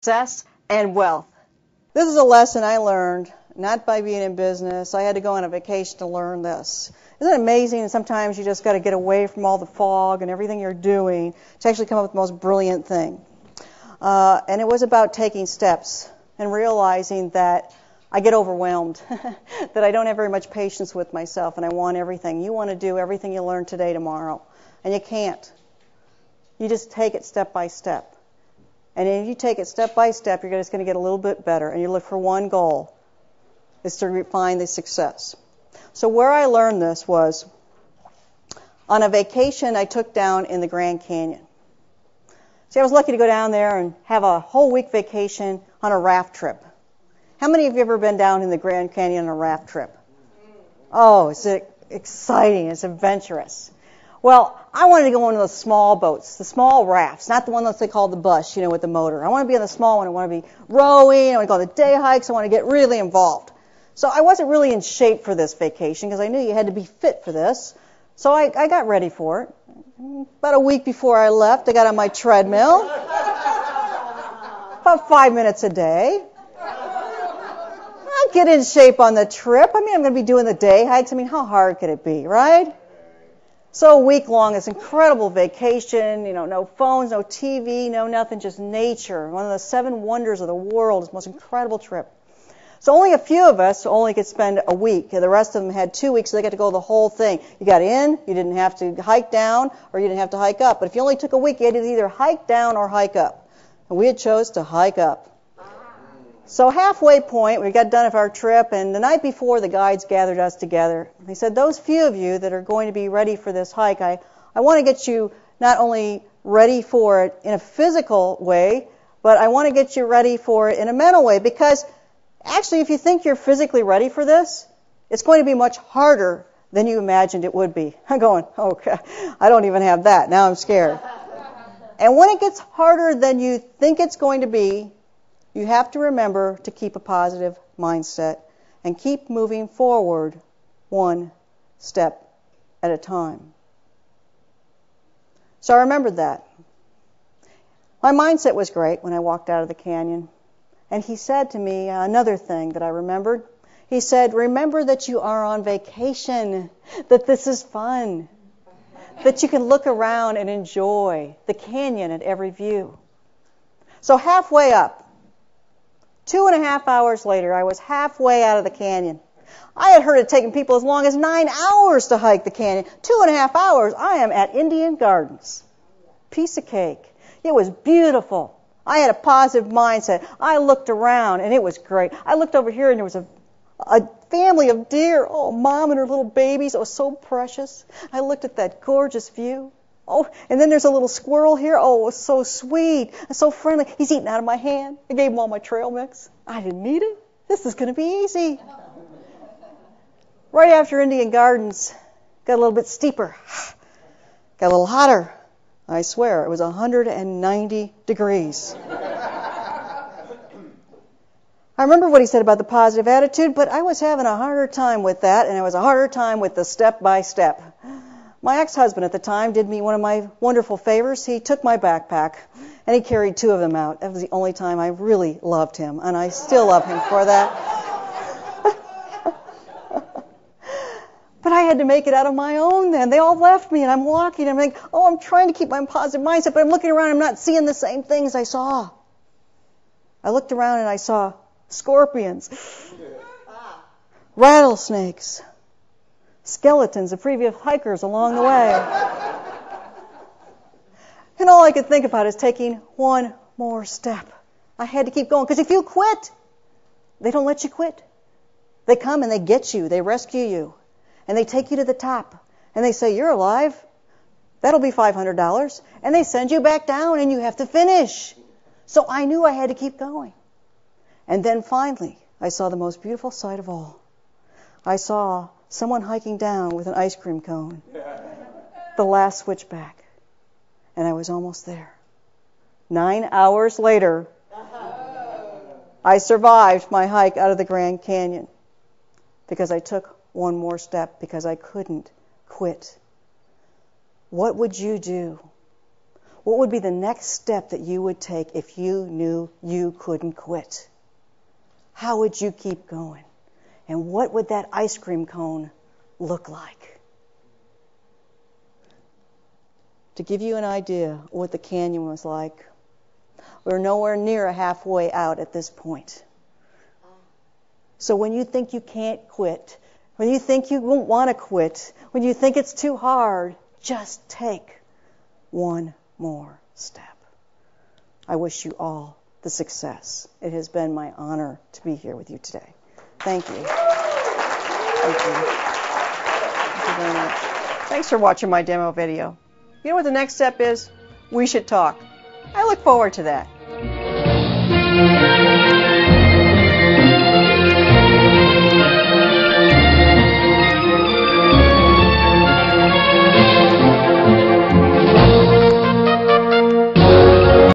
success and wealth. This is a lesson I learned, not by being in business. I had to go on a vacation to learn this. Isn't it amazing? And sometimes you just got to get away from all the fog and everything you're doing to actually come up with the most brilliant thing. And it was about taking steps and realizing that I get overwhelmed, that I don't have very much patience with myself, and I want everything. You want to do everything you learn today, tomorrow, and you can't. You just take it step by step. And if you take it step by step, you're just going to get a little bit better, and you look for one goal, is to find the success. So where I learned this was on a vacation I took down in the Grand Canyon. See, I was lucky to go down there and have a whole week vacation on a raft trip. How many of you have ever been down in the Grand Canyon on a raft trip? Oh, it's exciting. It's adventurous. Well, I wanted to go on one of those small boats, the small rafts, not the one that they call the bus, with the motor. I want to be on the small one. I want to be rowing. I want to go on the day hikes. I want to get really involved. So I wasn't really in shape for this vacation because I knew you had to be fit for this. So I got ready for it. About a week before I left, I got on my treadmill, about 5 minutes a day. I'll get in shape on the trip. I'm going to be doing the day hikes. How hard could it be, right? So a week long, this incredible vacation, no phones, no TV, no nothing, just nature. One of the 7 wonders of the world. It's the most incredible trip. So only a few of us only could spend a week. The rest of them had 2 weeks, so they got to go the whole thing. You got in, you didn't have to hike down, or you didn't have to hike up. But if you only took a week, you had to either hike down or hike up. And we had chose to hike up. So halfway point, we got done with our trip, and the night before, the guides gathered us together. They said, those few of you that are going to be ready for this hike, I want to get you not only ready for it in a physical way, but I want to get you ready for it in a mental way, because actually, if you think you're physically ready for this, it's going to be much harder than you imagined it would be. I'm going, okay, I don't even have that. Now I'm scared. And when it gets harder than you think it's going to be, you have to remember to keep a positive mindset and keep moving forward one step at a time. So I remembered that. My mindset was great when I walked out of the canyon. And he said to me another thing that I remembered. He said, remember that you are on vacation, that this is fun, that you can look around and enjoy the canyon at every view. So halfway up, 2.5 hours later, I was halfway out of the canyon. I had heard it taking people as long as 9 hours to hike the canyon. 2.5 hours, I am at Indian Gardens. Piece of cake. It was beautiful. I had a positive mindset. I looked around, and it was great. I looked over here, and there was a family of deer. Oh, Mom and her little babies. It was so precious. I looked at that gorgeous view. Oh, and then there's a little squirrel here. Oh, it was so sweet and so friendly. He's eating out of my hand. I gave him all my trail mix. I didn't need it. This is going to be easy. Right after Indian Gardens, got a little bit steeper. Got a little hotter. I swear, it was 190 degrees. I remember what he said about the positive attitude, but I was having a harder time with that, and it was a harder time with the step-by-step. My ex-husband at the time did me one of my wonderful favors. He took my backpack, and he carried 2 of them out. That was the only time I really loved him, and I still love him for that. But I had to make it out of my own then. They all left me, and I'm walking. I'm like, I'm trying to keep my positive mindset, but I'm looking around. I'm not seeing the same things I saw. I looked around, and I saw scorpions, rattlesnakes, skeletons of previous hikers along the way. And all I could think about is taking one more step. I had to keep going, because if you quit, they don't let you quit. They come and they get you. They rescue you. And they take you to the top. And they say, you're alive. That'll be $500. And they send you back down and you have to finish. So I knew I had to keep going. And then finally, I saw the most beautiful sight of all. I saw someone hiking down with an ice cream cone. The last switchback. And I was almost there. 9 hours later, I survived my hike out of the Grand Canyon because I took one more step, because I couldn't quit. What would you do? What would be the next step that you would take if you knew you couldn't quit? How would you keep going? And what would that ice cream cone look like? To give you an idea of what the canyon was like, we're nowhere near halfway out at this point. So when you think you can't quit, when you think you won't want to quit, when you think it's too hard, just take one more step. I wish you all the success. It has been my honor to be here with you today. Thank you. Thank you. Thank you very much. Thanks for watching my demo video. You know what the next step is? We should talk. I look forward to that.